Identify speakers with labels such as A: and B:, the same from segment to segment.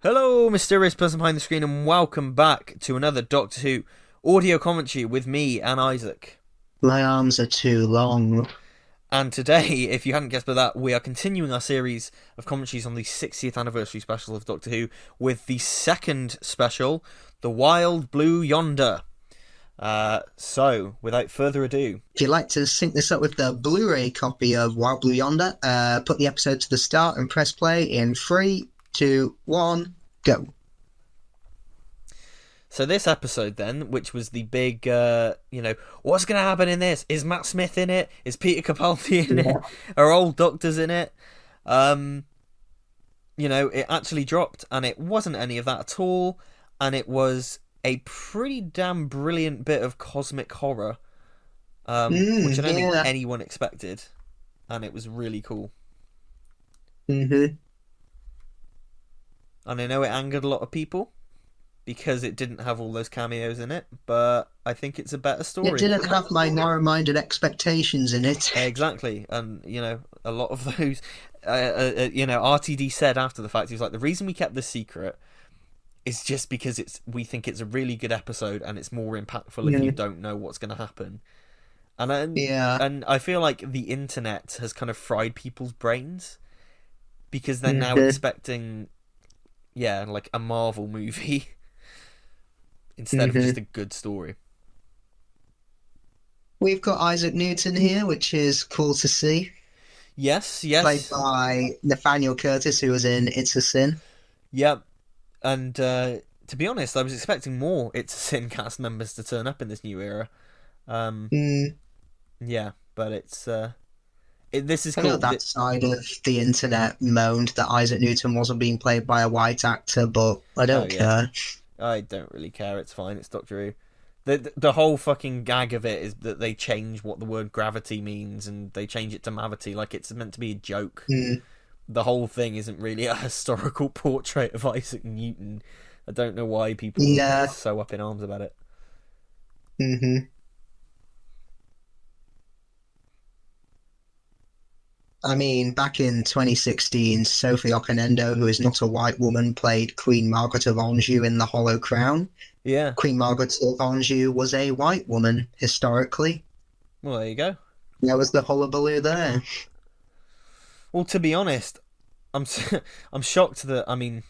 A: Hello, mysterious person behind the screen, and welcome back to another Doctor Who audio commentary with me and Isaac.
B: My arms are too long.
A: And today, if you hadn't guessed by that, we are continuing our series of commentaries on the 60th anniversary special of Doctor Who with the second special, The Wild Blue Yonder. So, without further ado...
B: If you'd like to sync this up with the Blu-ray copy of Wild Blue Yonder, put the episode to the start and press play in 3, 2, 1, go.
A: So this episode then, which was the big, what's going to happen in this? Is Matt Smith in it? Is Peter Capaldi in it? Are old doctors in it? It actually dropped, and it wasn't any of that at all, and it was a pretty damn brilliant bit of cosmic horror, which I don't think anyone expected, and it was really cool.
B: Mm-hmm.
A: And I know it angered a lot of people, because it didn't have all those cameos in it, but I think it's a better story.
B: It didn't have my narrow-minded expectations in it.
A: Exactly, and, a lot of those, RTD said after the fact, he was like, the reason we kept this secret is just because we think it's a really good episode, and it's more impactful if you don't know what's going to happen. And I feel like the internet has kind of fried people's brains, because they're now expecting, like a Marvel movie. Instead of just a good story.
B: We've got Isaac Newton here, which is cool to see.
A: Yes.
B: Played by Nathaniel Curtis, who was in It's a Sin.
A: Yep. And to be honest, I was expecting more It's a Sin cast members to turn up in this new era. Yeah, but it's... this is cool.
B: I know that side of the internet moaned that Isaac Newton wasn't being played by a white actor, but I don't care.
A: I don't really care. It's fine. It's Doctor Who. The whole fucking gag of it is that they change what the word gravity means, and they change it to mavity, like it's meant to be a joke. The whole thing isn't really a historical portrait of Isaac Newton. I don't know why people are so up in arms about it.
B: I mean, back in 2016, Sophie Okonedo, who is not a white woman, played Queen Margaret of Anjou in The Hollow Crown.
A: Yeah.
B: Queen Margaret of Anjou was a white woman, historically.
A: Well, there you go.
B: There was the hullabaloo there.
A: Well, to be honest, I'm shocked that,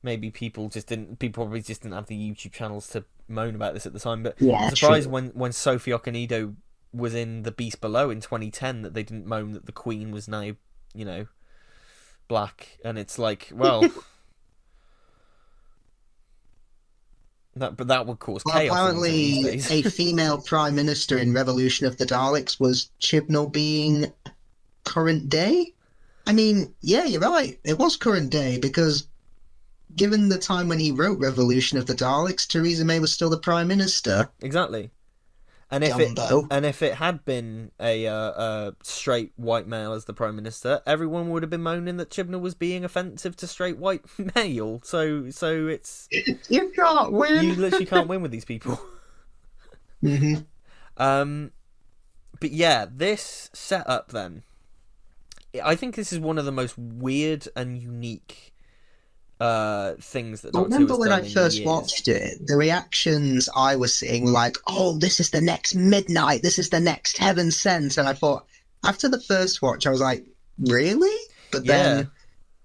A: maybe people probably just didn't have the YouTube channels to moan about this at the time, but I'm surprised when Sophie Okonedo was in The Beast Below in 2010 that they didn't moan that the Queen was now, black. And it's like, well... that would cause chaos.
B: Apparently, a female Prime Minister in Revolution of the Daleks was Chibnall being current day? I mean, yeah, you're right. It was current day, because given the time when he wrote Revolution of the Daleks, Theresa May was still the Prime Minister.
A: Exactly. And if it had been a straight white male as the Prime Minister, everyone would have been moaning that Chibnall was being offensive to straight white male. So it's
B: you can't win.
A: You literally can't win with these people. But yeah, this setup then, I think this is one of the most weird and unique things that Doctor Who has
B: remember when
A: done
B: I first watched it, the reactions I was seeing were like, oh, this is the next Midnight, this is the next Heaven Sent, and I thought, after the first watch, I was like, really? But then,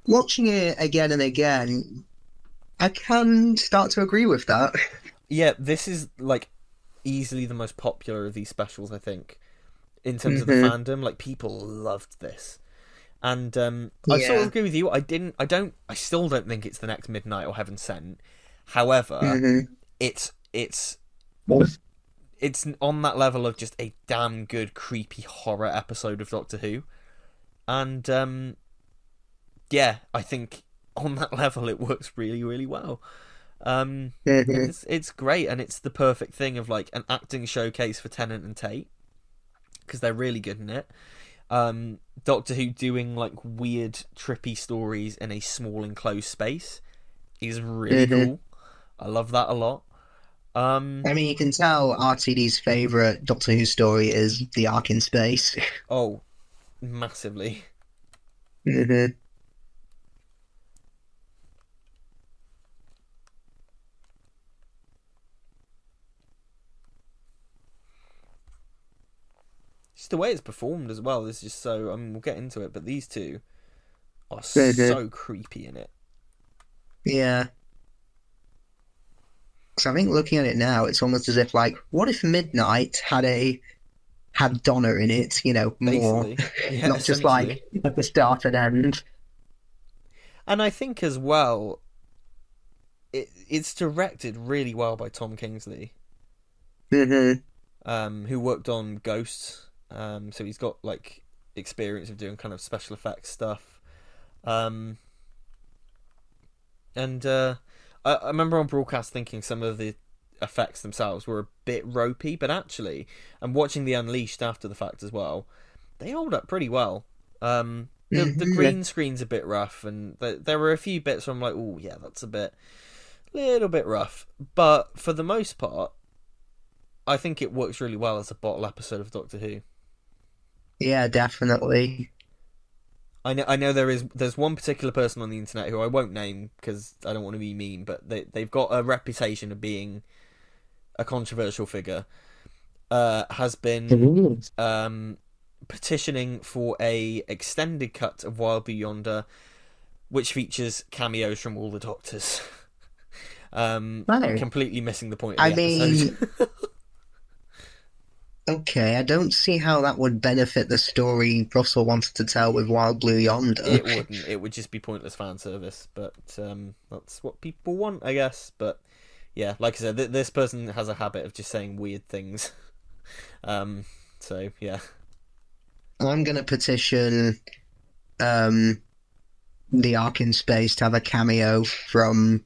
B: watching it again and again, I can start to agree with that.
A: Yeah, this is, like, easily the most popular of these specials, I think, in terms of the fandom. Like, people loved this. And I sort of agree with you. I still don't think it's the next Midnight or Heaven Sent. However, it's on that level of just a damn good creepy horror episode of Doctor Who. And I think on that level it works really, really well. It's great, and it's the perfect thing of like an acting showcase for Tennant and Tate, because they're really good in it. Doctor Who doing like weird trippy stories in a small enclosed space is really cool. I love that a lot.
B: I mean, you can tell RTD's favourite Doctor Who story is The Ark in Space.
A: Oh, massively. Just the way it's performed as well is just so. I mean, we'll get into it, but these two are
B: Very good.
A: so creepy in it.
B: Yeah. So I think looking at it now, it's almost as if like, what if Midnight had Donna in it? You know, more,
A: Basically, yeah,
B: not just like at the start and end.
A: And I think as well, it's directed really well by Tom Kingsley, who worked on Ghosts. So he's got like experience of doing kind of special effects stuff. And I remember on broadcast thinking some of the effects themselves were a bit ropey, but actually, and watching the Unleashed after the fact as well, they hold up pretty well. The green screen's a bit rough, and there were a few bits where I'm like, oh yeah, that's a little bit rough. But for the most part, I think it works really well as a bottle episode of Doctor Who.
B: Yeah, definitely.
A: I know there's one particular person on the internet who I won't name because I don't want to be mean, but they've got a reputation of being a controversial figure. Has been petitioning for a extended cut of Wild Blue Yonder, which features cameos from all the Doctors. Completely missing the point of the episode.
B: Okay, I don't see how that would benefit the story Russell wanted to tell with Wild Blue Yonder.
A: It wouldn't. It would just be pointless fan service, but that's what people want, I guess. But yeah, like I said, this person has a habit of just saying weird things. So yeah.
B: I'm going to petition the Ark in Space to have a cameo from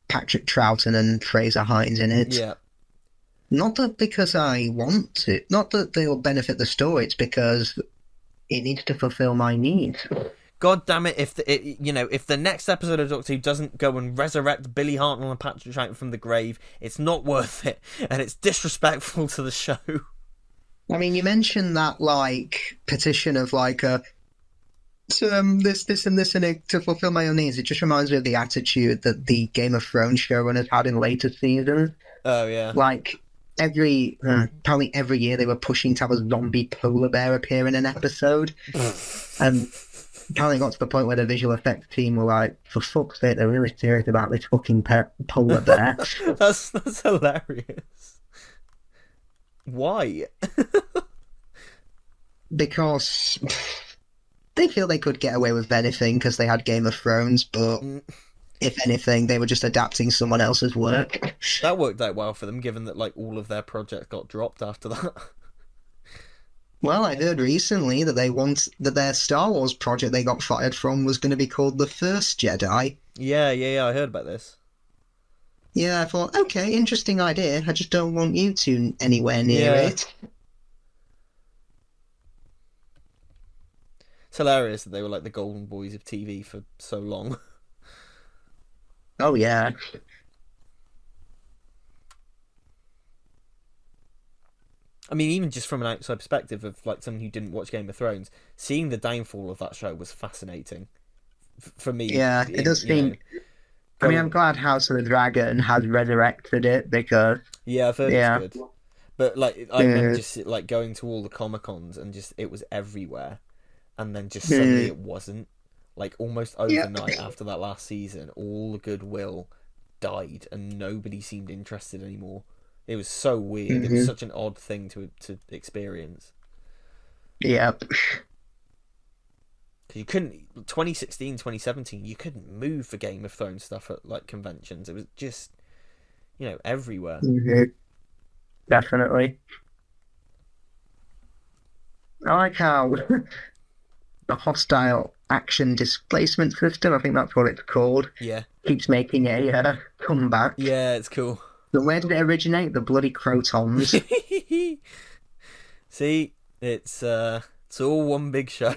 B: Patrick Troughton and Fraser Hines in it.
A: Yeah.
B: Not that because I want to, not that they will benefit the story, it's because it needs to fulfill my needs.
A: God damn it! If the next episode of Doctor Who doesn't go and resurrect Billy Hartnell and Patrick Troughton from the grave, it's not worth it, and it's disrespectful to the show.
B: I mean, you mentioned that like petition of like this and this and it to fulfill my own needs. It just reminds me of the attitude that the Game of Thrones showrunners had in later seasons.
A: Oh yeah,
B: like. Apparently every year they were pushing to have a zombie polar bear appear in an episode. And apparently got to the point where the visual effects team were like, for fuck's sake, they're really serious about this fucking polar bear.
A: That's hilarious. Why?
B: Because they feel they could get away with anything because they had Game of Thrones, but... if anything, they were just adapting someone else's work.
A: That worked out well for them, given that like all of their projects got dropped after that.
B: Well, I heard recently that their Star Wars project they got fired from was going to be called The First Jedi.
A: Yeah, I heard about this.
B: Yeah, I thought, okay, interesting idea. I just don't want you to anywhere near it.
A: It's hilarious that they were like the golden boys of TV for so long.
B: Oh, yeah.
A: I mean, even just from an outside perspective of like someone who didn't watch Game of Thrones, seeing the downfall of that show was fascinating for me.
B: Yeah, it does seem... I mean, I'm glad House of the Dragon has resurrected it because...
A: Yeah, I've heard it's good. But like, I remember just like going to all the Comic-Cons and just it was everywhere. And then just suddenly it wasn't. Like, almost overnight after that last season, all the goodwill died and nobody seemed interested anymore. It was so weird. It was such an odd thing to experience.
B: Yep.
A: Because you couldn't... 2016, 2017, you couldn't move for Game of Thrones stuff at, like, conventions. It was just, everywhere.
B: Mm-hmm. Definitely. I like how the hostile action displacement system, I think that's what it's called, keeps making a comeback.
A: Yeah, it's cool.
B: So where did it originate? The bloody Crotons.
A: See, it's all one big show.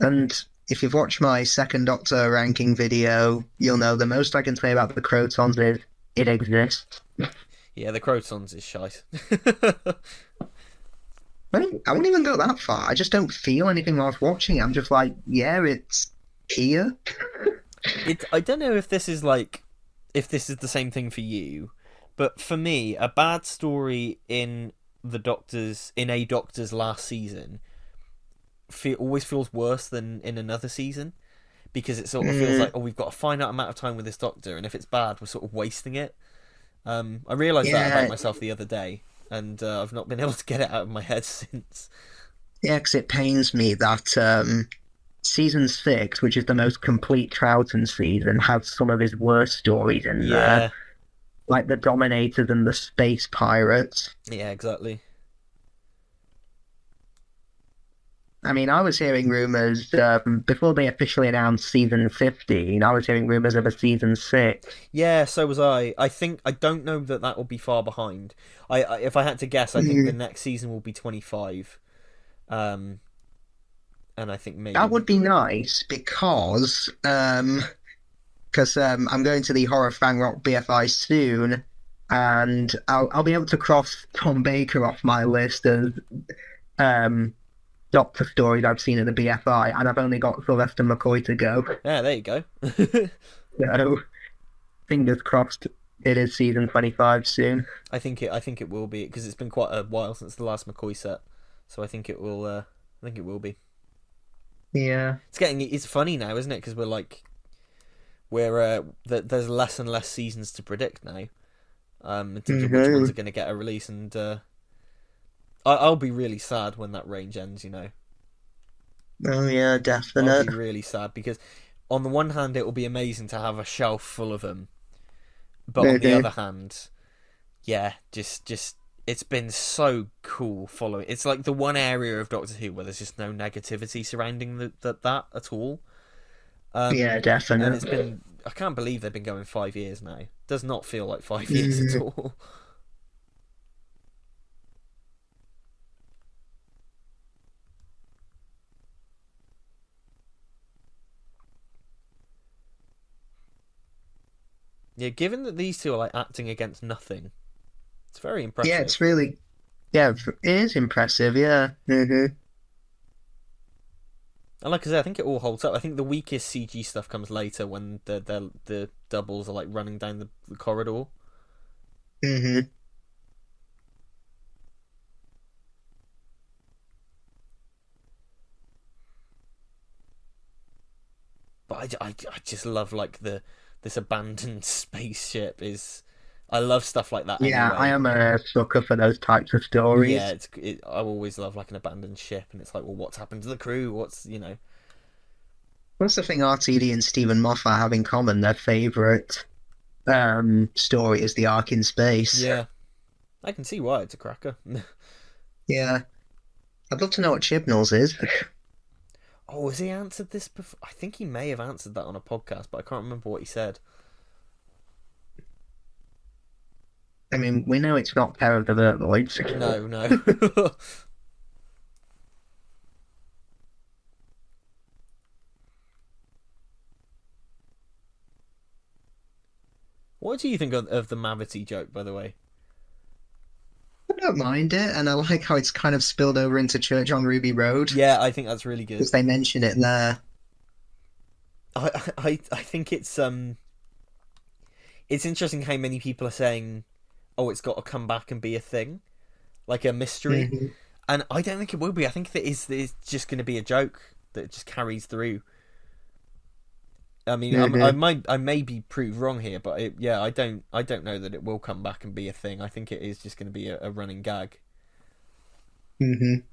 B: And if you've watched my Second Doctor ranking video, you'll know the most I can say about the Crotons is it exists.
A: Yeah, the Crotons is shite.
B: I wouldn't even go that far. I just don't feel anything whilst watching it. I'm just like, yeah, it's here.
A: I don't know if this is the same thing for you, But for me, a bad story in a Doctor's last season always feels worse than in another season, because it sort of feels like, oh, we've got a finite amount of time with this Doctor, and if it's bad, we're sort of wasting it. I realised that about
B: Yeah,
A: myself the other day, and I've not been able to get it out of my head since.
B: yeah, 'cause it pains me that season 6, which is the most complete Troughton season, has some of his worst stories in there,
A: Yeah,
B: like the Dominators and the Space Pirates.
A: yeah, exactly.
B: I mean, I was hearing rumors before they officially announced season 15. I was hearing rumors of a season 6.
A: Yeah, so was I. I don't know that will be far behind. If I had to guess, I think the
B: Mm,
A: next season will be 25. Um, and I think
B: that
A: maybe.
B: would be nice because I'm going to the Horror Fan Rock BFI soon, and I'll be able to cross Tom Baker off my list as um, Doctor stories I've seen in the BFI, and I've only got Sylvester McCoy to go.
A: Yeah, there you go.
B: So fingers crossed, it is season 25 soon.
A: I think it will be, because it's been quite a while since the last McCoy set, so I think it will. I think it will be.
B: Yeah.
A: It's funny now, isn't it? Because there's less and less seasons to predict now. In terms of which ones are going to get a release, and I'll be really sad when that range ends.
B: Oh yeah,
A: I'll
B: definite.
A: be really sad, because on the one hand, it will be amazing to have a shelf full of them, but on the other hand, yeah, just it's been so cool following. It's like the one area of Doctor Who where there's just no negativity surrounding that at all.
B: Yeah,
A: And it's
B: definite.
A: been, I can't believe they've been going 5 years now. Does not feel like 5 years at
B: Mm,
A: all. Yeah, given that these two are like acting against nothing, it's very
B: yeah, it's
A: impressive.
B: really it is impressive. Yeah.
A: And like I said, I think it all holds up. I think the weakest CG stuff comes later, when the doubles are like running down the corridor.
B: Hmm.
A: But I just love like this abandoned spaceship is. I love stuff like that
B: Yeah, I
A: anyway.
B: am a sucker for those types of
A: Yeah,
B: stories.
A: I always love like an abandoned ship, and it's like, well, what's happened to the crew? What's.
B: What's the thing RTD and Stephen Moffat have in common? Their favorite story is the Ark in Space.
A: Yeah, I can see why it's a cracker.
B: Yeah, I'd love to know what Chibnall's is.
A: Oh, has he answered this before? I think he may have answered that on a podcast, but I can't remember what he said.
B: I mean, we know it's not Pair of the Vertoids.
A: No, no. What do you think of the Mavity joke, by the way?
B: I don't mind it, and I like how it's kind of spilled over into Church on Ruby Road
A: Yeah, I think that's really good.
B: because they mention it there.
A: I think it's interesting how many people are saying, "Oh, it's got to come back and be a thing, like a mystery,"
B: Hmm.
A: and I don't think it will be. I think that it's just going to be a joke that just carries through. I mean,
B: Hmm.
A: I may be proved wrong here, but yeah, I don't know that it will come back and be a thing. I think it is just going to be a running gag.
B: Hmm.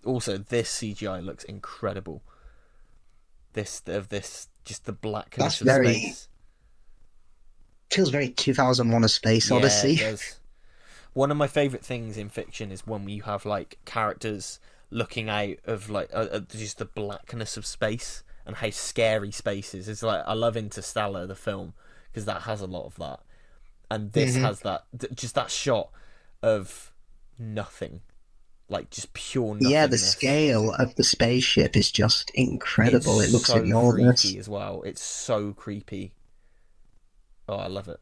A: Also, this CGI looks incredible. This just the
B: That's
A: blackness of
B: very
A: space.
B: feels very 2001: A Space
A: Yeah, it
B: Odyssey.
A: does. One of my favorite things in fiction is when you have like characters looking out of like just the blackness of space and how scary space is. It's like, I love Interstellar, the film, because that has a lot of that, and this
B: Hmm.
A: has that, just that shot of nothing, like just pure
B: Yeah, the
A: nothingness.
B: scale of the spaceship is just
A: It's
B: incredible. It looks
A: so
B: enormous.
A: freaky as well. It's so creepy. Oh, I love it.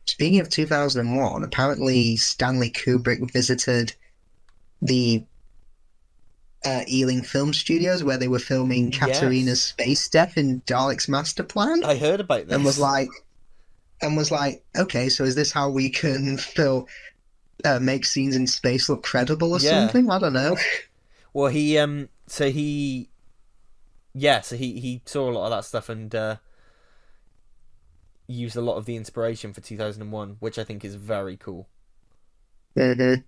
B: Speaking of 2001, apparently Stanley Kubrick visited the Ealing Film Studios where they were filming Katerina's
A: Yes,
B: space death in Dalek's master plan,
A: I heard about
B: and was
A: this.
B: like, okay, so is this how we can make scenes in space look credible or
A: Yeah.
B: something? I don't know.
A: Well, he saw a lot of that stuff and used a lot of the inspiration for 2001, which I think is very cool.
B: Mhm.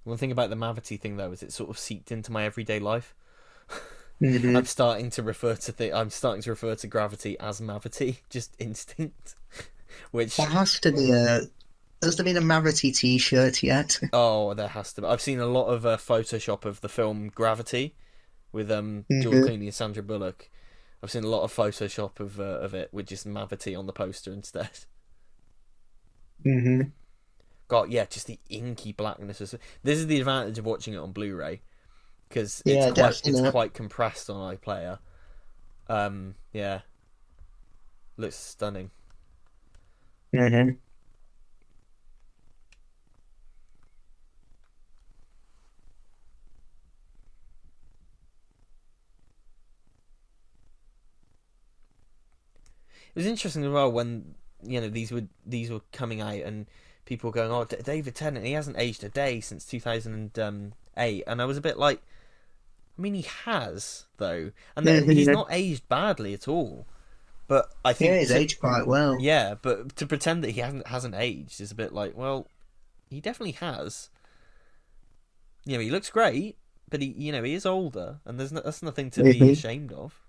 A: One thing about the Mavity thing though is it sort of seeped into my everyday life.
B: Mhm.
A: I'm starting to refer to gravity as Mavity, just instinct.
B: There
A: Which
B: has to be has there been a Mavity t-shirt yet?
A: oh, there has to be. I've seen a lot of Photoshop of the film Gravity with George
B: Hmm.
A: Clooney and Sandra Bullock. I've seen a lot of Photoshop of it with just Mavity on the poster instead.
B: Hmm.
A: God, yeah, just the inky blackness. This is the advantage of watching it on Blu-ray because
B: Yeah,
A: it's
B: definitely.
A: quite compressed on iPlayer. Yeah, looks stunning.
B: Hmm.
A: It was interesting as well when these were coming out and people were going, "Oh, David Tennant, he hasn't aged a day since 2008," and I was a bit like, I mean, he has though, and he's
B: Hmm.
A: not aged badly at all. But I
B: Yeah,
A: think
B: he's aged quite well.
A: yeah, but to pretend that he hasn't aged is a bit like, well, he definitely has. He looks great, but he is older, and that's nothing to be
B: Hmm.
A: ashamed of.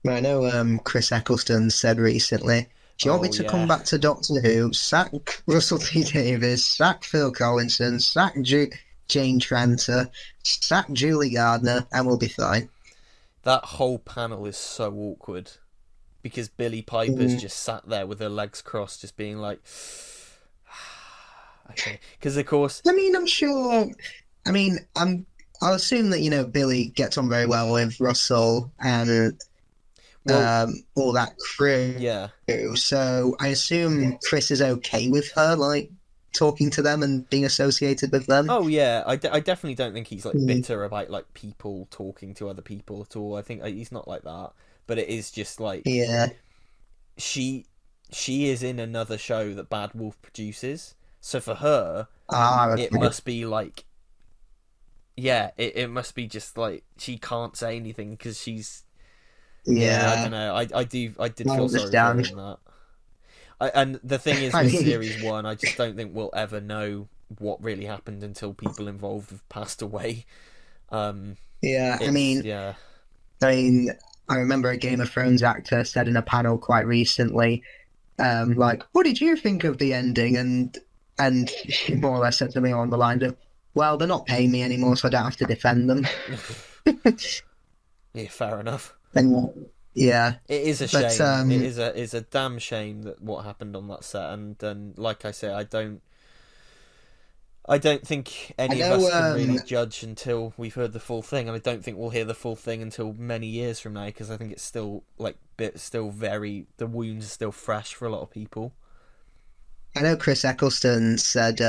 B: I know Chris Eccleston said recently, do you want me
A: Oh
B: to come
A: yeah,
B: back to Doctor Who, sack Russell T Davies, sack Phil Collinson, Jane Tranter, sack Julie Gardner, and we'll be fine?
A: that whole panel is so awkward because Billy Piper's
B: Mm.
A: just sat there with her legs crossed, just being like, okay, because of course,
B: I mean, I'm sure. I mean, I'll assume that, Billy gets on very well with Russell and
A: well,
B: all that crew.
A: yeah.
B: So I assume Chris is okay with her, like, talking to them and being associated with them.
A: Oh yeah, I definitely don't think he's like
B: Mm.
A: bitter about like people talking to other people at all. I think he's not like that. But it is just like
B: Yeah.
A: she she is in another show that Bad Wolf produces. So for her,
B: Ah,
A: it
B: okay.
A: must be like yeah, it must be just like she can't say anything because she's yeah, I don't
B: Yeah,
A: know. I did
B: I
A: feel sorry for her
B: understand.
A: in that. And the thing is
B: I
A: with
B: mean,
A: series one, I just don't think we'll ever know what really happened until people involved have passed away. Um,
B: yeah,
A: it's yeah.
B: I mean, I remember a Game of Thrones actor said in a panel quite recently, like, "What did you think of the ending?" And she more or less said something along the lines of, "Well, they're not paying me anymore, so I don't have to defend them."
A: Yeah, fair enough.
B: And yeah,
A: It is a
B: but
A: shame. It's a damn shame that what happened on that set. And like I say, I don't think
B: I
A: any of
B: know,
A: us can really judge until we've heard the full thing, and I don't think we'll hear the full thing until many years from now because I think it's still still very the wounds are still fresh for a lot of people.
B: I know Chris Eccleston said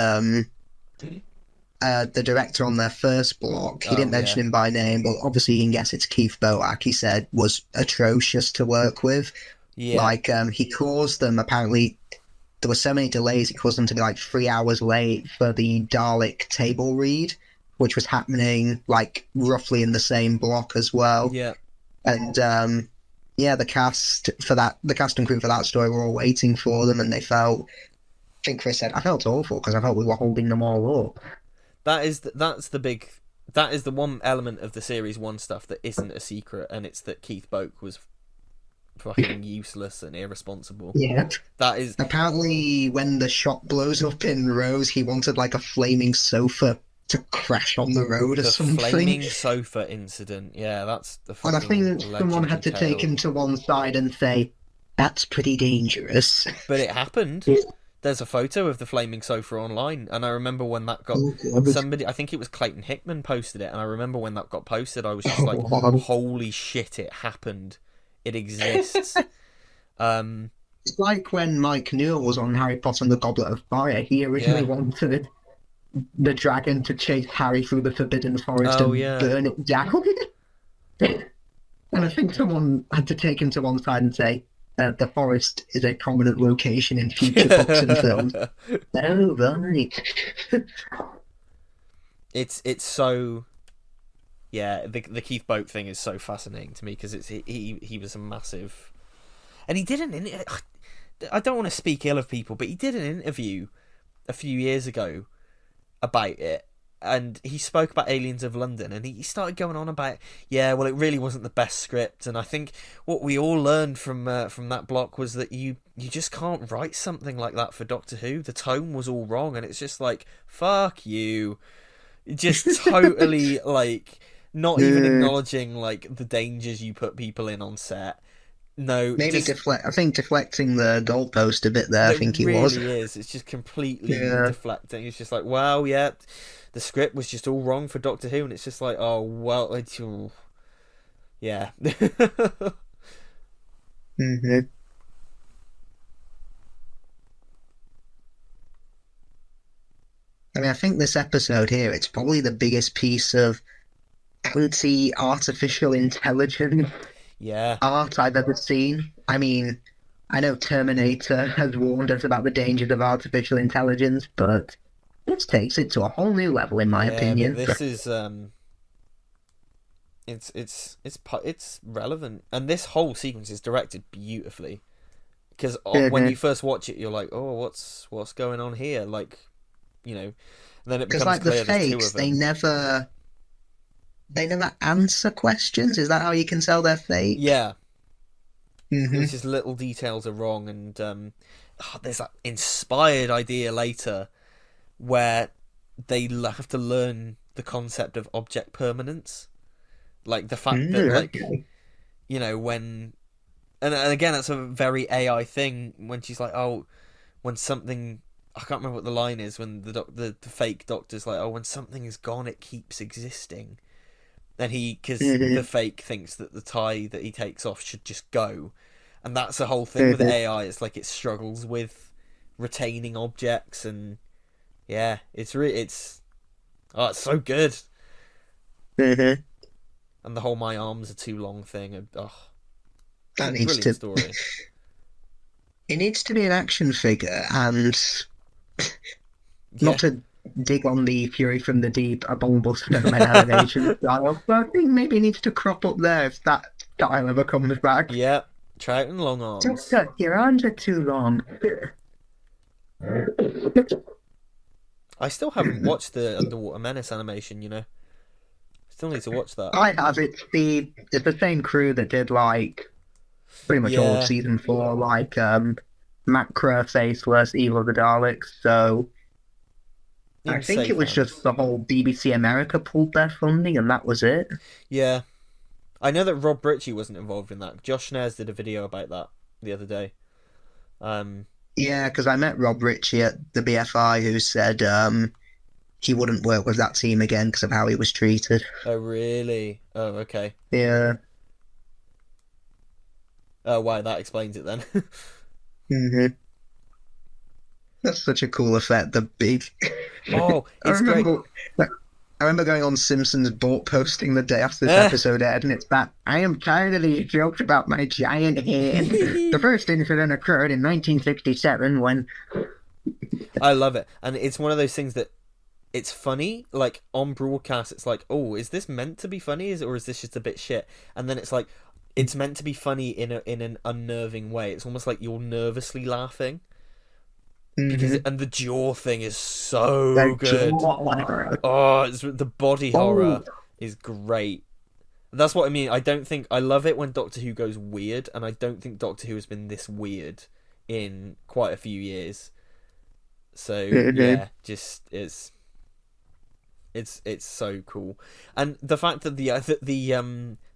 B: the director on their first block, he didn't
A: Oh yeah,
B: mention him by name, but obviously you can guess it's Keith Boak, he said was atrocious to work with.
A: yeah,
B: Like, he caused them, apparently, there were so many delays, he caused them to be like 3 hours late for the Dalek table read, which was happening like roughly in the same block as well.
A: yeah.
B: And yeah, the cast and crew for that story were all waiting for them, and they felt think Chris said, I felt awful because I felt we were holding them all up.
A: That is the one element of the series one stuff that isn't a secret, and it's that Keith Boak was fucking useless and irresponsible.
B: Yeah.
A: That is
B: apparently when the shop blows up in Rose, he wanted like a flaming sofa to crash on the road or something.
A: The flaming sofa incident. Yeah, that's the fucking.
B: And I think someone had to take him to one side and say, "That's pretty dangerous."
A: But it happened. There's a photo of the flaming sofa online, and I remember when that got somebody. I think it was Clayton Hickman posted it, and I remember when that got posted, I was just like, "Holy shit! It happened. It exists."
B: It's like when Mike Newell was on Harry Potter and the Goblet of Fire. He originally wanted the dragon to chase Harry through the Forbidden Forest and burn it down. And I think someone had to take him to one side and say, the forest is a prominent location in future books and films. Oh, right.
A: It's so... Yeah, the Keith Boak thing is so fascinating to me because he was a massive... And he did I don't want to speak ill of people, but he did an interview a few years ago about it, and he spoke about Aliens of London, and he started going on about, yeah, well, it really wasn't the best script, and I think what we all learned from that block was that you just can't write something like that for Doctor Who. The tone was all wrong, and it's just like, fuck you. Just totally, like, not even acknowledging, like, the dangers you put people in on set. No,
B: maybe I think deflecting the goalpost a bit there. I think it really was.
A: It really is. It's just completely deflecting. It's just like, wow, yeah, the script was just all wrong for Doctor Who, and it's just like, oh well, yeah.
B: Mm-hmm. I mean, I think this episode here, it's probably the biggest piece of, I would say, artificial intelligence. Art I've ever seen. I mean, I know Terminator has warned us about the dangers of artificial intelligence, but this takes it to a whole new level, in my opinion.
A: This is it's relevant, and this whole sequence is directed beautifully. Because when you first watch it, you're like, oh, what's going on here? Like, you know, and then it becomes
B: like
A: clear
B: the fakes, they never answer questions. Is that how you can tell they're fake?
A: Yeah. It's just little details are wrong, and there's that inspired idea later where they have to learn the concept of object permanence, like the fact that, like, you know, when, and again, that's a very AI thing when she's like, oh, when something, I can't remember what the line is, when the fake doctor's like, oh, when something is gone, it keeps existing. And because the fake thinks that the tie that he takes off should just go. And that's the whole thing with AI. It's like it struggles with retaining objects, and yeah, it's so good. And the whole "my arms are too long" thing.
B: That needs to
A: story.
B: It needs to be an action figure, and not to dig on the Fury from the Deep abominable snowman animation style, but I think maybe it needs to crop up there if that style ever comes back.
A: Yeah, Trout and long arms.
B: Doctor, your arms are too long.
A: I still haven't watched the Underwater Menace animation, you know. Still need to watch that.
B: I have. It's the same crew that did, like, pretty much all of season 4, like Macra, Faceless, Evil of the Daleks, so I think it was just the whole BBC America pulled their funding, and that was it. Yeah.
A: I know that Rob Ritchie wasn't involved in that. Josh Snares did a video about that the other day.
B: Yeah, because I met Rob Ritchie at the BFI, who said he wouldn't work with that team again because of how he was treated.
A: Oh, really? Oh, okay.
B: Yeah.
A: Oh, wow, that explains it then.
B: That's such a cool effect, the big...
A: Oh, it's great.
B: I remember going on Simpsons boat posting the day after this episode aired, and it's that, I am tired of these jokes about my giant head. The first incident occurred in 1967 when...
A: I love it. And it's one of those things that it's funny, like, on broadcast, it's like, oh, is this meant to be funny, or is this just a bit shit? And then it's like, it's meant to be funny in an unnerving way. It's almost like you're nervously laughing. because
B: Mm-hmm.
A: and the jaw thing is so good. Oh, the body
B: Oh,
A: horror is great. That's what I mean. I love it when Doctor Who goes weird, and I don't think Doctor Who has been this weird in quite a few years. So
B: mhm,
A: yeah, just it's so cool, and the fact that the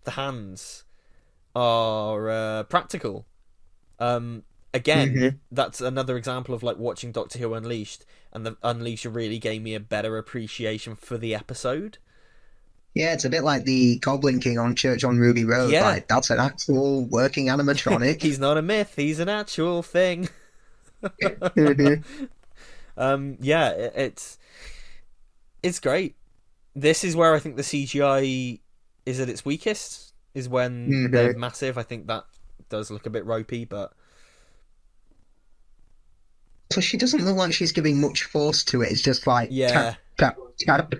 A: hands are practical. Again,
B: mhm.
A: that's another example of like watching Doctor Who Unleashed, and the Unleashed really gave me a better appreciation for the episode.
B: Yeah, it's a bit like the Goblin King on Church on Ruby Road.
A: Yeah,
B: Like, that's an actual working animatronic.
A: he's not a myth; he's an actual thing.
B: Mhm,
A: Yeah, it's great. This is where I think the CGI is at its weakest. Is when they're
B: mhm.
A: massive. I think that does look a bit ropey, but
B: So she doesn't look like she's giving much force to it. It's just like tap,
A: yeah.
B: tap, tap.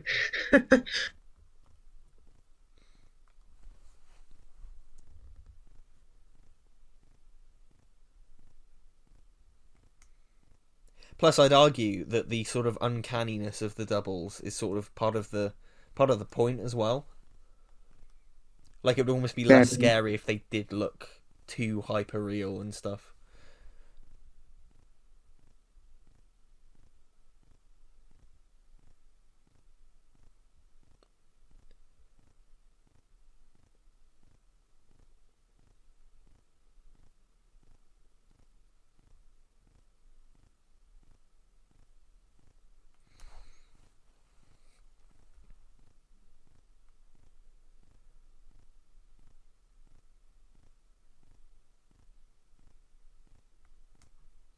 A: Plus, I'd argue that the sort of uncanniness of the doubles is sort of part of the point as well. Like it would almost be less scary if they did look too hyper real and stuff.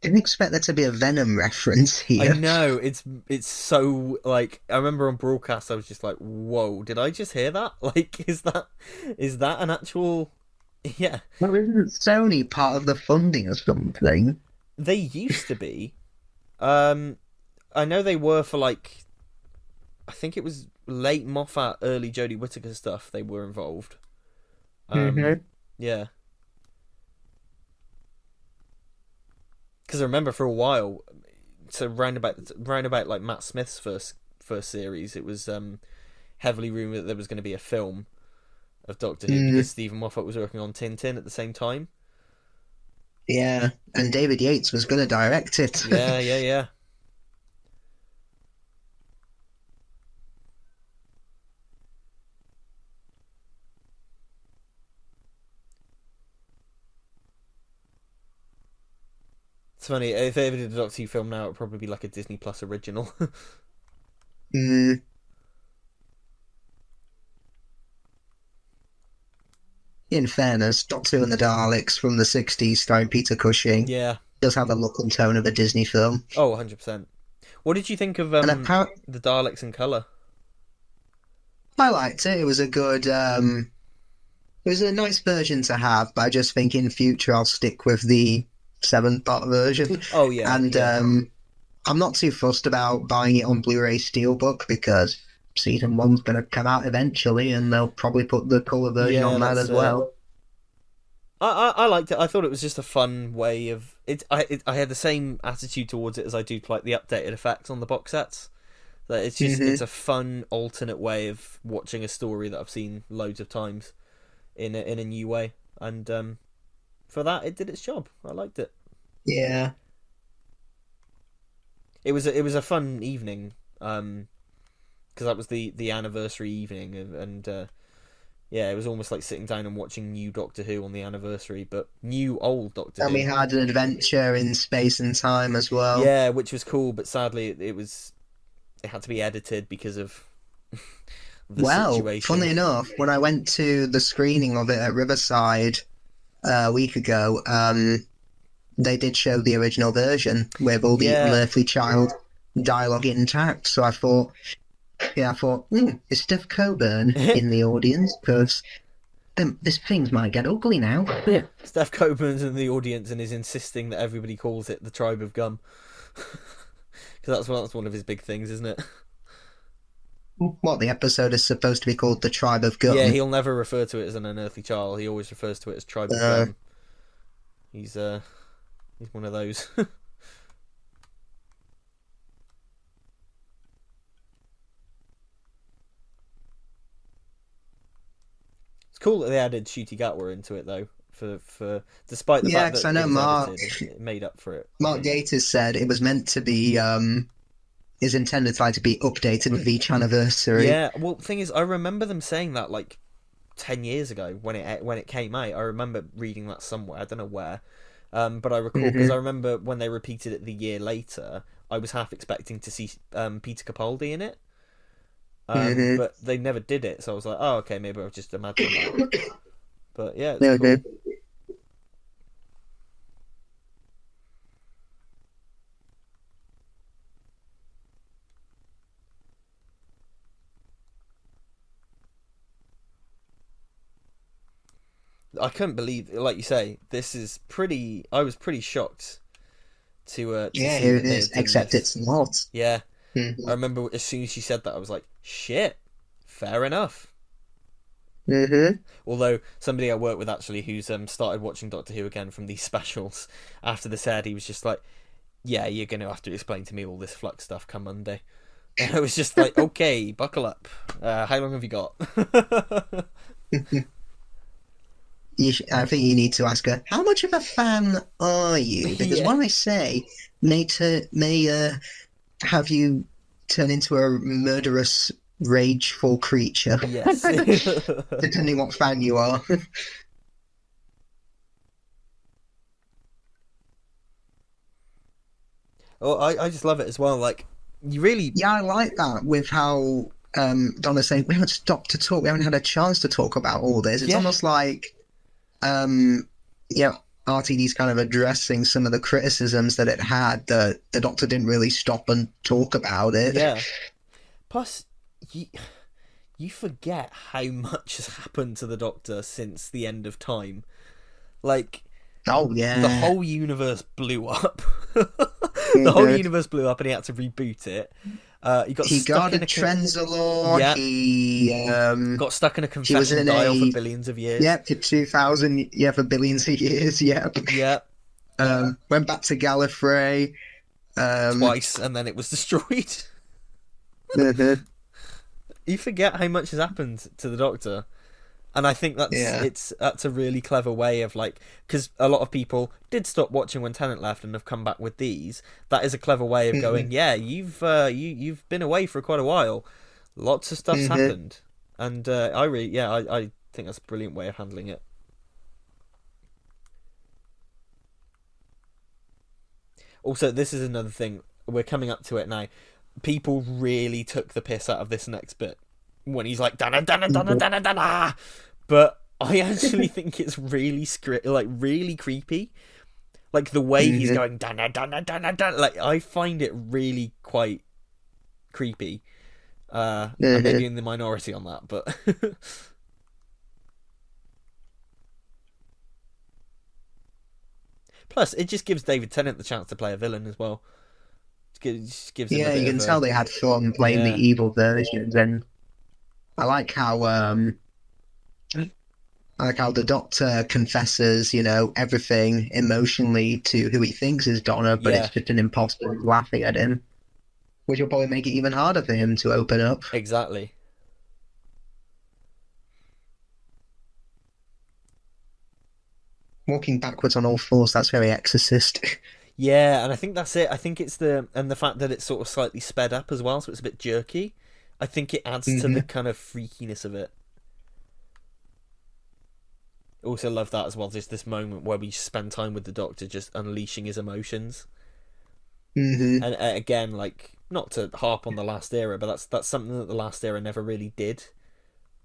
B: Didn't expect there to be a Venom reference
A: I
B: here.
A: know it's so like I remember on broadcast I was just like, whoa, did I just hear that? Like, is that an actual? Yeah,
B: Well, isn't Sony part of the funding or something?
A: they used to be. Um, I know they were for like I think it was late Moffat, early Jodie Whittaker stuff. They were involved. Um,
B: Hmm.
A: yeah, because I remember for a while, so round about like Matt Smith's first series, it was heavily rumored that there was going to be a film of Doctor Who
B: Mm,
A: because Stephen Moffat was working on Tintin at the same time.
B: yeah, and David Yates was going to direct it.
A: Yeah, yeah, yeah. It's funny if they ever did a Doctor Who film now, it'd probably be like a Disney Plus original.
B: Mm, in fairness, Doctor Who and the Daleks from the 60s starring Peter Cushing
A: Yeah.
B: does have the look and tone of a Disney film.
A: Oh, 100%. What did you think of
B: And apparently,
A: the Daleks in color?
B: I liked it. It was a good, it was a nice version to have, but I just think in future I'll stick with the 7-part version.
A: Oh yeah,
B: And
A: yeah,
B: I'm not too fussed about buying it on Blu-ray Steelbook because season one's going to come out eventually, and they'll probably put the color version
A: yeah.
B: on that
A: That's
B: as
A: it.
B: well.
A: I liked it. I thought it was just a fun way of it. I had the same attitude towards it as I do to like the updated effects on the box sets. That it's
B: Hmm.
A: a fun alternate way of watching a story that I've seen loads of times in a new way, and for that it did its job. I liked it.
B: Yeah.
A: It was a fun evening, because that was the anniversary evening, and yeah, it was almost like sitting down and watching new Doctor Who on the anniversary, but new old Doctor
B: And we
A: Who.
B: had an adventure in space and time as well.
A: Yeah, which was cool, but sadly it had to be edited because of the
B: Well,
A: situation.
B: funnily enough, when I went to the screening of it at Riverside a week ago, they did show the original version with all the
A: Yeah,
B: unearthly child dialogue intact. So I thought, yeah, I thought, is Steph Coburn in the audience? Because this thing might get ugly now. Yeah.
A: Steph Coburn's in the audience and is insisting that everybody calls it the Tribe of Gum, because that's one of his big things, isn't it?
B: What, the episode is supposed to be called The Tribe of
A: Yeah,
B: Gum?
A: he'll never refer to it as an unearthly child. He always refers to it as Tribe of
B: Uh,
A: Gum. He's he's one of those. cool that they added Ncuti Gatwa into it though. For despite the
B: Yeah,
A: fact
B: because
A: that
B: I
A: it
B: know
A: was
B: Mark
A: edited, it made up for it.
B: Mark Gatiss said it was meant to be is intended to be updated with each anniversary.
A: Yeah, well, thing is, I remember them saying that like 10 years ago when it came out. I remember reading that somewhere. I don't know where, but I recall because I remember when they repeated it the year later. I was half expecting to see Peter Capaldi in it, but they never did it. So I was like, oh, okay, maybe I've just imagined that. But yeah, it's cool. I couldn't believe, like you say, this is pretty. I was pretty shocked to
B: Yeah,
A: see
B: here
A: that
B: it
A: they
B: is.
A: had done
B: Except
A: this.
B: it's not.
A: Yeah, I remember as soon as she said that, I was like, shit, fair enough. Although somebody I work with actually who's started watching Doctor Who again from these specials after this aired, he was just like, yeah, you're going to have to explain to me all this Flux stuff come Monday. And I was just like, okay, buckle up. How long have you got?
B: I think you need to ask her, how much of a fan are you? Because
A: Yeah.
B: what I say may have you turn into a murderous, rageful creature.
A: Yes.
B: Depending what fan you are.
A: Oh, I just love it as well. Like, you really...
B: Yeah, I like that with how Donna's saying, we haven't stopped to talk, we haven't had a chance to talk about all this. It's almost like, RTD's kind of addressing some of the criticisms that it had, that the Doctor didn't really stop and talk about it.
A: Yeah. Plus, you forget how much has happened to the Doctor since the end of time. Like,
B: oh yeah,
A: the whole universe blew up. The whole universe blew up, and he had to reboot it. He got
B: a Trenzalore.
A: Yeah.
B: He
A: got stuck in a confession dial for billions of years.
B: Yep, to 2000. Yeah, for billions of years. Yep.
A: Yeah.
B: Went back to Gallifrey
A: twice, and then it was destroyed. You forget how much has happened to the Doctor, and I think that's a really clever way of, like, because a lot of people did stop watching when Tennant left and have come back with these. That is a clever way of going, yeah, you've been away for quite a while, lots of stuff's happened, and I think that's a brilliant way of handling it. Also, this is another thing, we're coming up to it now. People really took the piss out of this next bit when he's like dana dana dana dana dana, but I actually think it's really really creepy. Like the way he's going dana dana dana dana, like I find it really quite creepy. I'm maybe in the minority on that, but plus it just gives David Tennant the chance to play a villain as well. Just gives him
B: you can tell they had fun playing the evil versions, and I like how the Doctor confesses, everything emotionally to who he thinks is Donna, but it's just an imposter who's laughing at him, which will probably make it even harder for him to open up.
A: Exactly.
B: Walking backwards on all fours, that's very Exorcist.
A: Yeah, and I think that's it. I think it's the fact that it's sort of slightly sped up as well, so it's a bit jerky. I think it adds to the kind of freakiness of it. Also love that as well. There's this moment where we spend time with the Doctor just unleashing his emotions. And again, like, not to harp on the Last Era, but that's something that the Last Era never really did.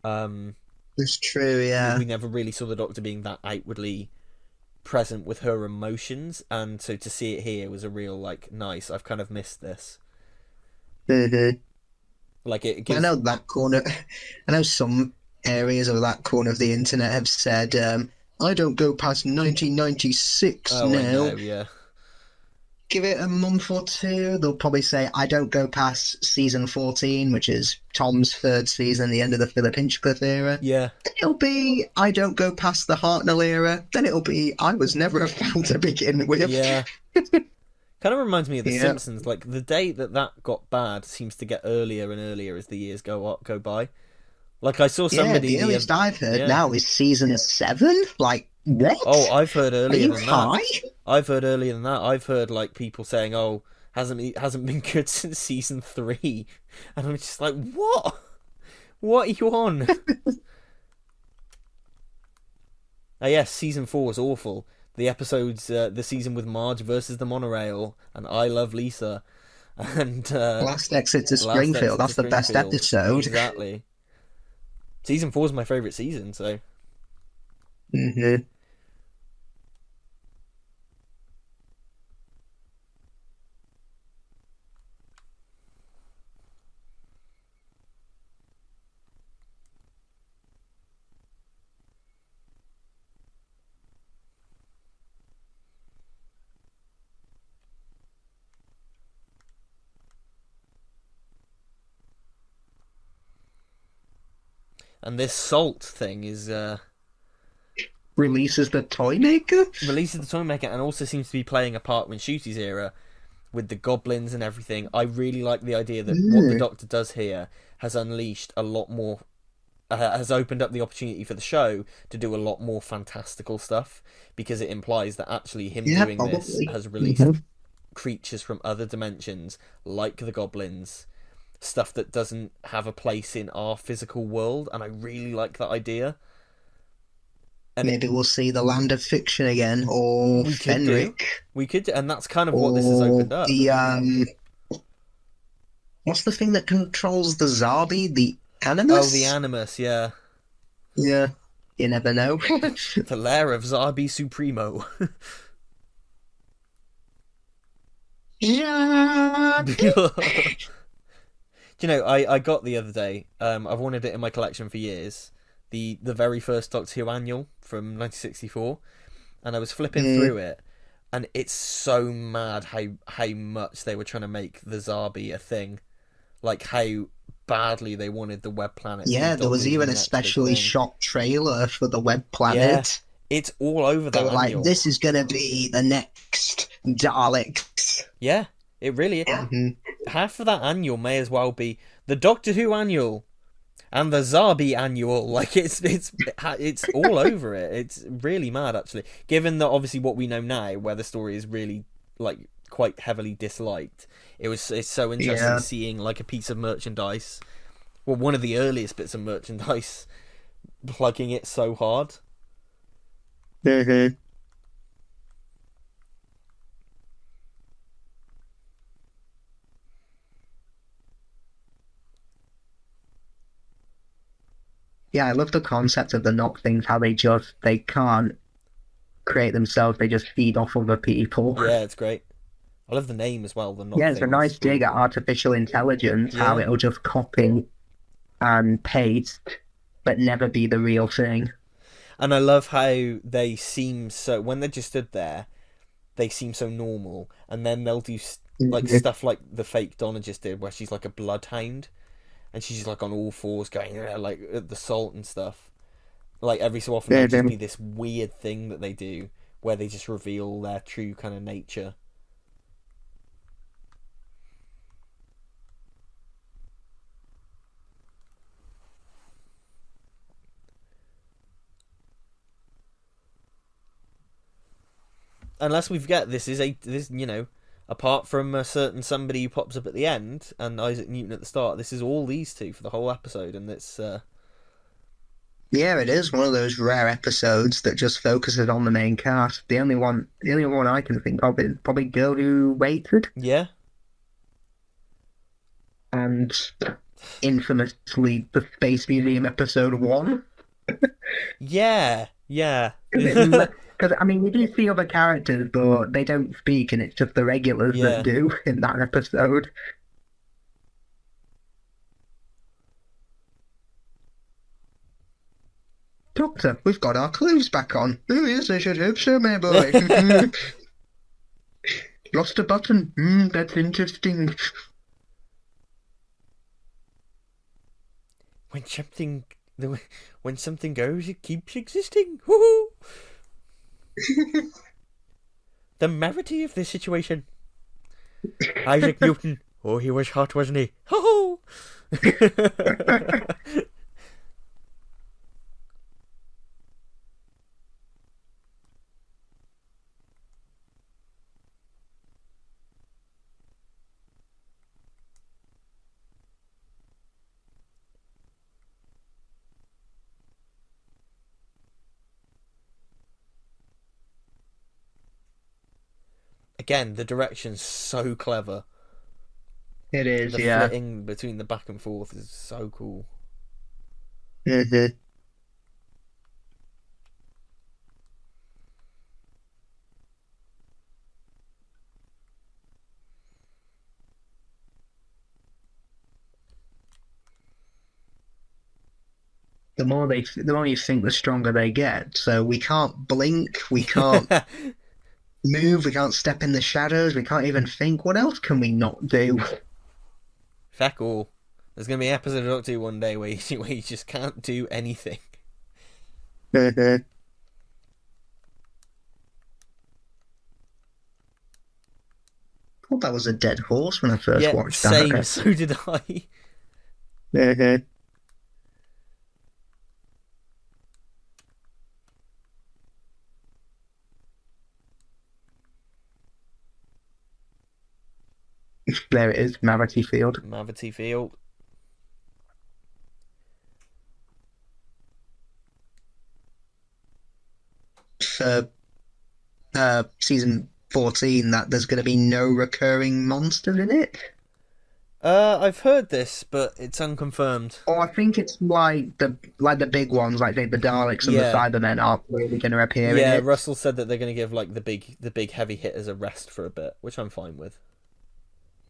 B: It's true, yeah.
A: We never really saw the Doctor being that outwardly present with her emotions, and so to see it here was a real, like, nice. I've kind of missed this. Like, it gives...
B: I know that corner. I know some areas of that corner of the internet have said, I don't go past 1996 now.
A: I know, yeah.
B: Give it a month or two, they'll probably say, I don't go past season 14, which is Tom's third season, the end of the Philip Hinchcliffe era.
A: Yeah.
B: Then it'll be, I don't go past the Hartnell era. Then it'll be, I was never a fan to begin with.
A: Yeah. Kind of reminds me of The Simpsons. Like, the day that got bad seems to get earlier and earlier as the years go by. Like I saw
B: Yeah,
A: somebody
B: the earliest I've heard
A: yeah.
B: now is season 7. Like, what?
A: Oh, I've heard
B: Are
A: earlier
B: you
A: than that.
B: high?
A: I've heard earlier than that. I've heard like people saying, "Oh, hasn't been good since season 3," and I'm just like, "What? What are you on?" Oh yes, season 4 was awful. The episodes, the season with Marge versus the monorail, and I Love Lisa, and
B: Last Exit to
A: Last
B: Springfield.
A: Exit to
B: That's the best
A: Springfield.
B: episode.
A: Exactly. Season 4 is my favourite season, so.
B: Hmm.
A: And this salt thing is
B: Releases the toy maker.
A: releases the toy maker and also seems to be playing a part in Shooty's era with the goblins and everything. I really like the idea that what the Doctor does here has unleashed a lot more, has opened up the opportunity for the show to do a lot more fantastical stuff, because it implies that actually him
B: Yeah,
A: doing this
B: probably.
A: has released creatures from other dimensions, like the goblins, stuff that doesn't have a place in our physical world, and I really like that idea. And
B: Maybe we'll see the land of fiction again, or
A: we could do.
B: Fenric,
A: We could, and that's kind of what this has opened up.
B: the what's the thing that controls the Zarbi? The Animus?
A: Oh, the Animus, yeah.
B: Yeah, you never know.
A: The lair of Zarbi Supremo.
B: Yeah.
A: Do you know, I got the other day, I've wanted it in my collection for years, the very first Doctor Who annual from 1964, and I was flipping through it, and it's so mad how much they were trying to make the Zarbi a thing. Like, how badly they wanted the web planet.
B: Yeah, there was even a specially shot trailer for the web planet.
A: Yeah, it's all over
B: They
A: that
B: were like,
A: annual.
B: this is going to be the next Daleks.
A: Yeah, it really is.
B: Mhm.
A: Half of that annual may as well be the Doctor Who annual and the Zarbi annual. Like, it's all over it. It's really mad, actually. Given that obviously what we know now, where the story is really like quite heavily disliked, it's so interesting seeing like a piece of merchandise, well, one of the earliest bits of merchandise, plugging it so hard.
B: Mhm. Yeah, I love the concept of the knock things, how they can't create themselves, they just feed off other people.
A: Yeah, it's great. I love the name as well. The knock
B: Yeah, it's a
A: things.
B: nice dig at artificial intelligence, how
A: Yeah.
B: it'll just copy and paste, but never be the real thing.
A: And I love how they seem so, when they're just stood there, they seem so normal, and then they'll do like stuff like the fake Donna just did, where she's like a bloodhound, and she's just like on all fours going like at the salt and stuff. Like every so often, there'll just be this weird thing that they do where they just reveal their true kind of nature. Unless we forget, this, apart from a certain somebody who pops up at the end and Isaac Newton at the start, this is all these two for the whole episode, and it's
B: Yeah, it is one of those rare episodes that just focuses on the main cast. The only one I can think of is probably Girl Who Waited,
A: yeah.
B: and infamously the Space Museum episode 1.
A: Yeah.
B: Because, I mean, you do see other characters, but they don't speak, and it's just the regulars that do in that episode. Doctor, we've got our clothes back on. Who is this? I hope so, my boy. Lost a button. That's interesting.
A: When something goes, it keeps existing. Woohoo! The merity of this situation. Isaac Newton. Oh, he was hot, wasn't he? Ho ho! again, the direction's so clever.
B: It is,
A: The
B: yeah.
A: flitting between the back and forth is so cool.
B: Mm-hmm. The more you think, the stronger they get. So we can't blink, we can't move, we can't step in the shadows, we can't even think. What else can we not do?
A: Feck all. There's going to be an episode of Doctor Who one day where you just can't do anything.
B: Mhm. I thought that was a dead horse when I first
A: Yeah,
B: watched
A: same.
B: that.
A: So did I.
B: Mhm. There it is, Mavity Field.
A: Mavity Field.
B: For season 14, that there's going to be no recurring monsters in it.
A: I've heard this, but it's unconfirmed.
B: Or I think it's like the big ones, like the Daleks and the
A: Yeah.
B: Cybermen aren't really going to appear in
A: Yeah,
B: it.
A: Russell said that they're going to give like the big heavy hitters a rest for a bit, which I'm fine with.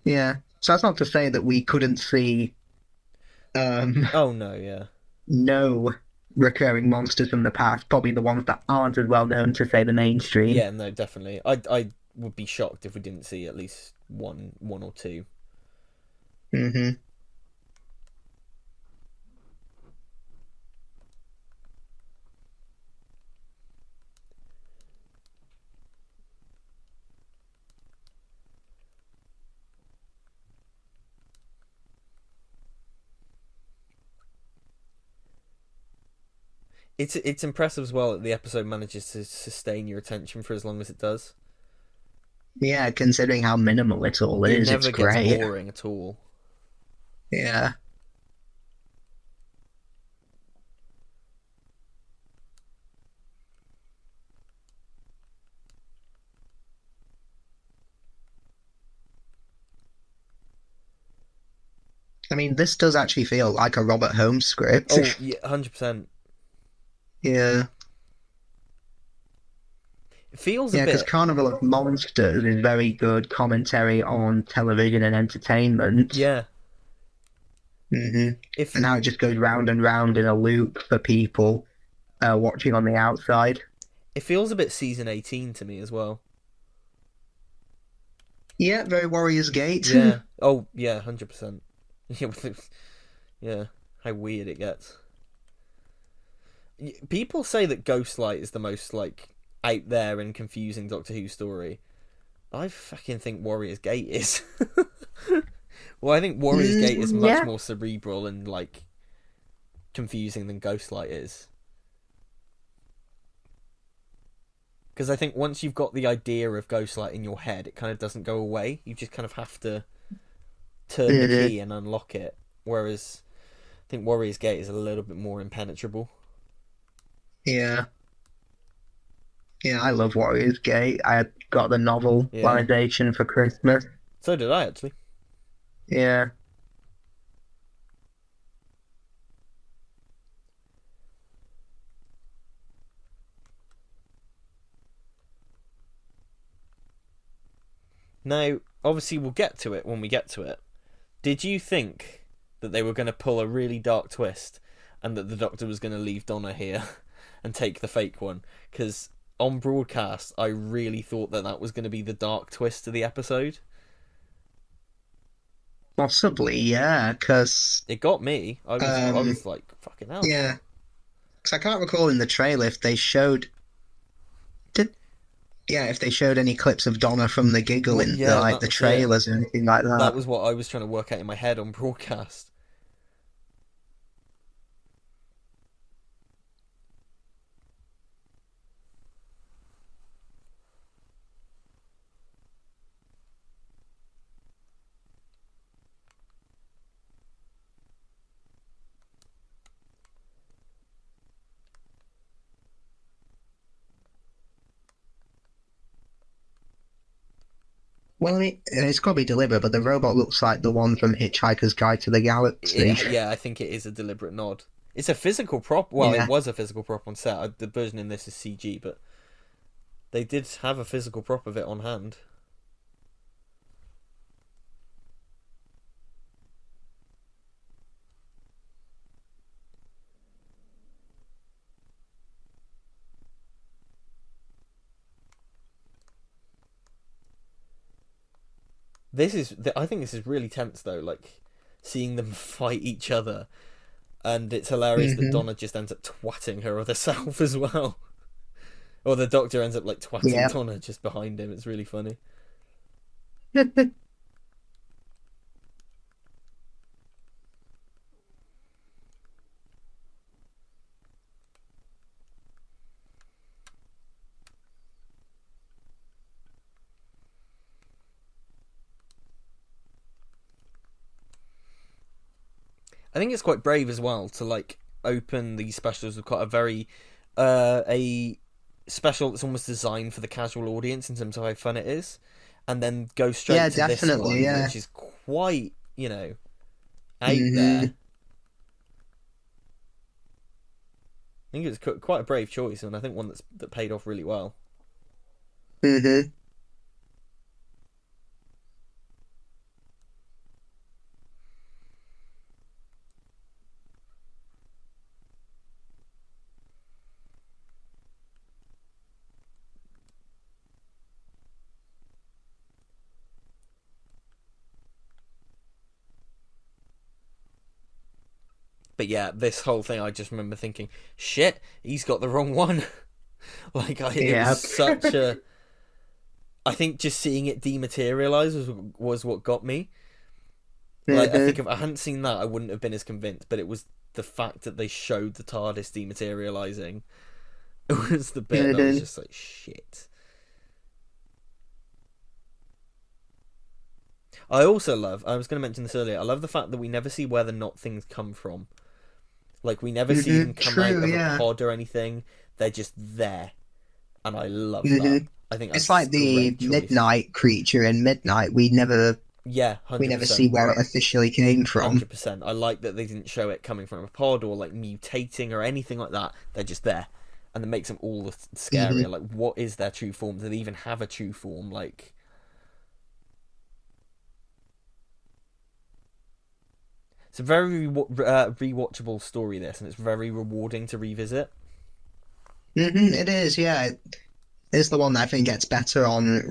B: Yeah. So that's not to say that we couldn't see
A: Oh no, yeah.
B: no recurring monsters from the past. Probably the ones that aren't as well known to say the mainstream.
A: Yeah, no, definitely. I would be shocked if we didn't see at least one or two.
B: Mm-hmm.
A: It's impressive as well that the episode manages to sustain your attention for as long as it does.
B: Yeah, considering how minimal it all
A: It
B: is, it's
A: never gets
B: great.
A: boring at all.
B: Yeah. I mean, this does actually feel like a Robert Holmes script.
A: Oh, yeah, 100%.
B: Yeah.
A: It feels a
B: Yeah, because
A: bit.
B: Carnival of Monsters is very good commentary on television and entertainment.
A: Yeah.
B: Hmm.
A: If
B: And how it just goes round and round in a loop for people watching on the outside.
A: it feels a bit season 18 to me as well.
B: Yeah, very Warriors Gate.
A: Yeah. Oh, yeah, 100%. Yeah, how weird it gets. People say that Ghostlight is the most like out there and confusing Doctor Who story. I fucking think Warriors Gate is. Well, I think Warriors Gate is much
B: Yeah.
A: more cerebral and like confusing than Ghostlight is. Because I think once you've got the idea of Ghostlight in your head, it kind of doesn't go away. You just kind of have to turn the key and unlock it. Whereas I think Warriors Gate is a little bit more impenetrable.
B: Yeah. Yeah, I love Warriors Gate. I got the novel
A: Yeah.
B: validation for Christmas.
A: So did I, actually.
B: Yeah.
A: Now, obviously, we'll get to it when we get to it. Did you think that they were going to pull a really dark twist and that the Doctor was going to leave Donna here and take the fake one? Because on broadcast, I really thought that that was going to be the dark twist to the episode.
B: Possibly, yeah, because
A: It got me. I was like, fucking hell.
B: yeah, because I can't recall in the trailer if they showed did yeah if they showed any clips of Donna from the giggle
A: Well,
B: in
A: yeah,
B: the
A: that was it.
B: trailers or anything like that.
A: That was what I was trying to work out in my head on broadcast.
B: Well, it's got to be deliberate, but the robot looks like the one from Hitchhiker's Guide to the Galaxy.
A: Yeah, I think it is a deliberate nod. It's a physical prop. Well, it
B: Yeah.
A: was a physical prop on set. The version in this is CG, but they did have a physical prop of it on hand. I think this is really tense though. Like seeing them fight each other, and it's hilarious that
B: Hmm.
A: Donna just ends up twatting her other self as well, or the Doctor ends up like twatting
B: Yeah.
A: Donna just behind him. It's really funny. I think it's quite brave as well to like open these specials with quite a special that's almost designed for the casual audience in terms of how fun it is, and then go
B: Yeah,
A: straight to this
B: definitely.
A: one,
B: Yeah.
A: which is quite out there.
B: Hmm.
A: I think it's quite a brave choice, and I think one that paid off really well.
B: Hmm.
A: But yeah, this whole thing, I just remember thinking, shit, he's got the wrong one. It was
B: Yeah.
A: such a. I think just seeing it dematerialize was what got me. Like, I
B: Hmm.
A: think if I hadn't seen that, I wouldn't have been as convinced. But it was the fact that they showed the TARDIS dematerializing. It was the bit that I was
B: Hmm.
A: just like, shit. I also love. I was going to mention this earlier. I love the fact that we never see where the not things come from. Like we never see them come out
B: True.
A: of a
B: Yeah.
A: pod or anything. They're just there, and I love
B: Hmm.
A: that. I think
B: It's
A: that's
B: like
A: a
B: the
A: great choice.
B: midnight creature in Midnight.
A: Yeah,
B: We
A: hundred
B: never see
A: percent.
B: where it officially came from.
A: 100%. I like that they didn't show it coming from a pod or like mutating or anything like that. They're just there, and it makes them all the
B: Hmm.
A: scarier. Like, what is their true form? Do they even have a true form? Like, it's a very rewatchable story. This, and it's very rewarding to revisit.
B: It is. Yeah. It's the one that I think gets better on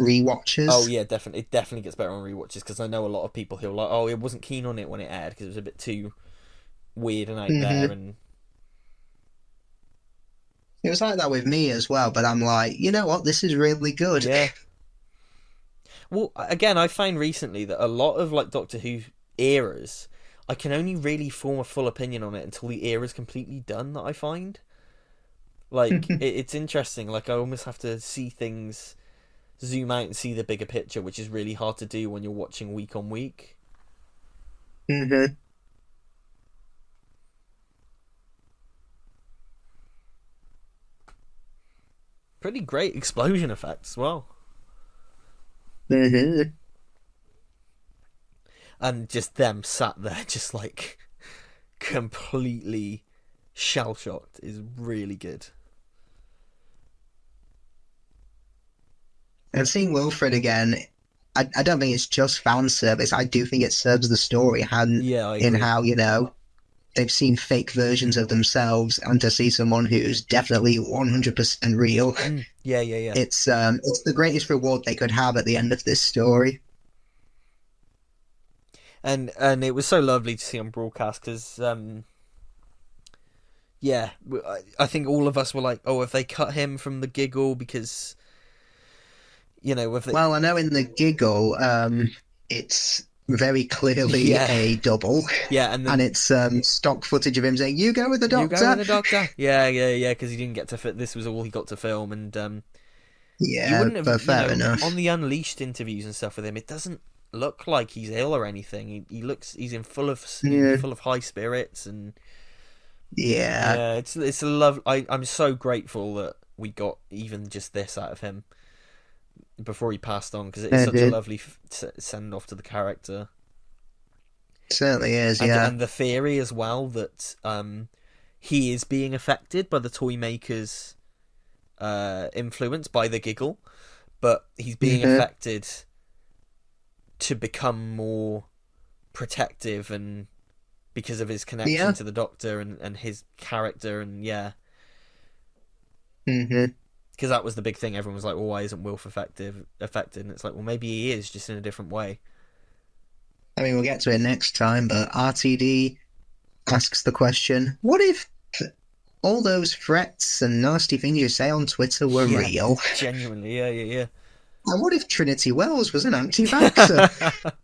A: Oh
B: rewatches.
A: yeah, definitely. It definitely gets better on rewatches because I know a lot of people who are like, "Oh, I wasn't keen on it when it aired because it was a bit too weird and out there."
B: Hmm.
A: And
B: It was like that with me as well, but I'm like, you know what? This is really good.
A: yeah, well, again, I found recently that a lot of like Doctor Who eras, I can only really form a full opinion on it until the era's completely done. That I find like it's interesting. Like I almost have to see things, zoom out and see the bigger picture, which is really hard to do when you're watching week on week.
B: Hmm.
A: Pretty great explosion effects as well,
B: Hmm.
A: and just them sat there, just like completely shell shocked, is really good.
B: And seeing Wilfred again, I don't think it's just fan service. I do think it serves the story and
A: Yeah, I
B: in
A: agree.
B: how, they've seen fake versions of themselves and to see someone who's definitely 100% real.
A: Yeah, yeah, yeah.
B: It's the greatest reward they could have at the end of this story.
A: And it was so lovely to see on broadcast because yeah, I think all of us were like, oh, have they cut him from the giggle because if they
B: Well, I know in the giggle, it's very clearly
A: yeah
B: a double,
A: yeah, and
B: and
A: then
B: it's stock footage of him saying, "You go with the
A: you go with
B: doctor."
A: the doctor. Yeah, yeah, yeah, because he didn't get to fit. This was all he got to film, and you
B: Yeah,
A: wouldn't have
B: but fair enough.
A: on the Unleashed interviews and stuff with him. It doesn't look like he's ill or anything. He looks he's in
B: Yeah,
A: full of high spirits and
B: yeah.
A: yeah, it's a love. I'm so grateful that we got even just this out of him. before he passed on, because it is such a lovely send off to the character.
B: Certainly is,
A: And the theory as well that he is being affected by the toy maker's influence, by the giggle, but he's being affected to become more protective, and because of his connection to the Doctor and his character, and because that was the big thing. Everyone was like, well, why isn't Wilf affected? And it's like, well, maybe he is, just in a different way.
B: I mean, we'll get to it next time, but RTD asks the question, what if all those threats and nasty things you say on Twitter were real?
A: Genuinely, yeah.
B: And what if Trinity Wells was an anti-vaxxer?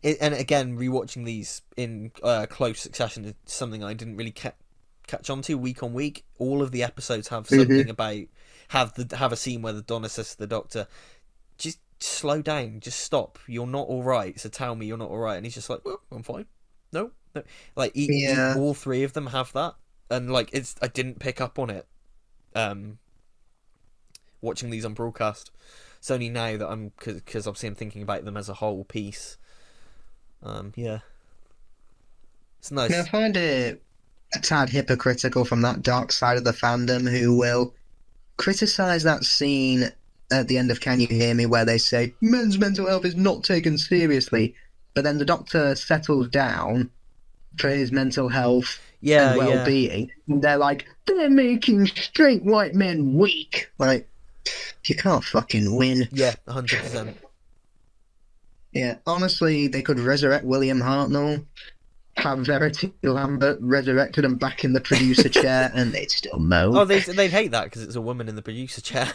A: And again, rewatching these in close succession is something I didn't really catch on to week on week. All of the episodes have something about have a scene where the Donna says to the Doctor, "Just slow down, just stop. You're not all right. So tell me you're not all right." And he's just like, "Well, I'm fine. No." Like all three of them have that, and like I didn't pick up on it. Watching these on broadcast, it's only now that because obviously I'm thinking about them as a whole piece. It's nice.
B: I find it a tad hypocritical from that dark side of the fandom who will criticize that scene at the end of Can You Hear Me, where they say men's mental health is not taken seriously, but then the Doctor settles down for his mental health and well-being, and they're like, they're making straight white men weak. Like, you can't fucking win.
A: 100%.
B: Yeah, honestly, they could resurrect William Hartnell, have Verity Lambert resurrected and back in the producer chair, and they'd still moan.
A: Oh, they'd hate that because it's a woman in the producer chair.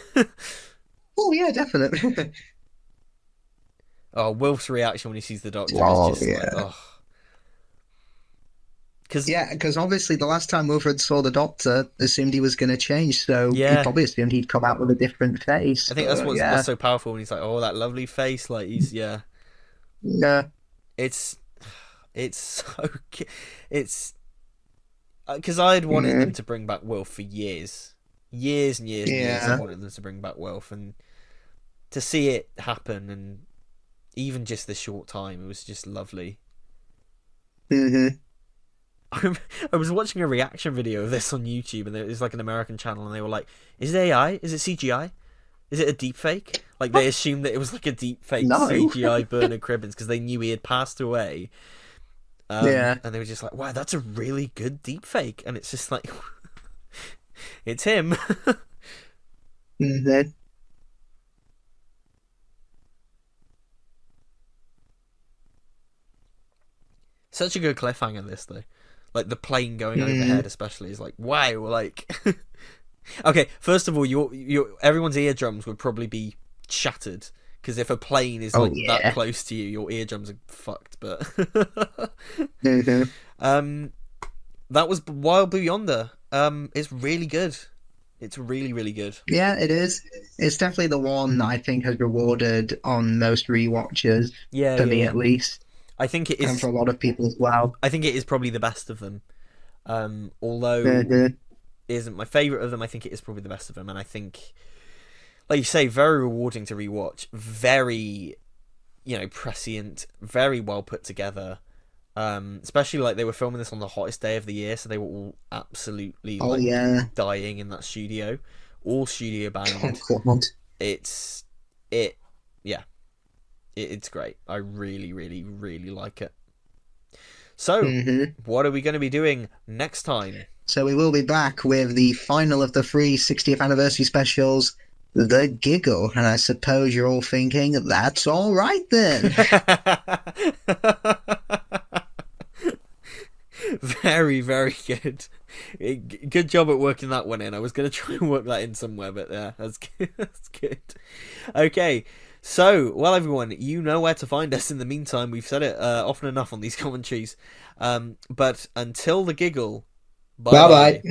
B: Oh, yeah, definitely.
A: Oh, Wilf's reaction when he sees the Doctor is just like, oh.
B: Because obviously the last time Wilfred saw the Doctor, assumed he was going to change, so he probably assumed he'd come out with a different face.
A: I think that's what's so powerful when he's like, oh, that lovely face, like he's
B: Yeah.
A: It's so it's because I'd wanted them to bring back Wilf for years and years. I wanted them to bring back Wilf, and to see it happen, and even just this short time, it was just lovely. I was watching a reaction video of this on YouTube, and it was like an American channel, and they were like, "Is it AI? Is it CGI? Is it a deep fake?" Like they assumed that it was like a deep fake CGI Bernard Cribbins because they knew he had passed away. And they were just like, "Wow, that's a really good deep fake," and it's just like, it's him. Such a good cliffhanger, this though. Like the plane going overhead, especially, is like, wow. Like, okay, first of all, your everyone's eardrums would probably be shattered, because if a plane is that close to you, your eardrums are fucked. But that was Wild Blue Yonder. It's really good. It's really, really good.
B: Yeah, it is. It's definitely the one that I think has rewarded on most rewatches. For me, at least.
A: I think it is,
B: and for a lot of people as well.
A: I think it is probably the best of them. Although it isn't my favourite of them, I think it is probably the best of them. And I think, like you say, very rewarding to rewatch. Very, prescient. Very well put together. Especially like they were filming this on the hottest day of the year, so they were all absolutely dying in that studio. All studio bound. It's great. I really, really, really like it. So, what are we going to be doing next time?
B: So we will be back with the final of the 3 60th anniversary specials, The Giggle. And I suppose you're all thinking, that's all right then.
A: Very, very good. Good job at working that one in. I was going to try and work that in somewhere, but that's good. That's good. Okay. So, well, everyone, you know where to find us. In the meantime, we've said it often enough on these commentaries. But until The Giggle, bye-bye.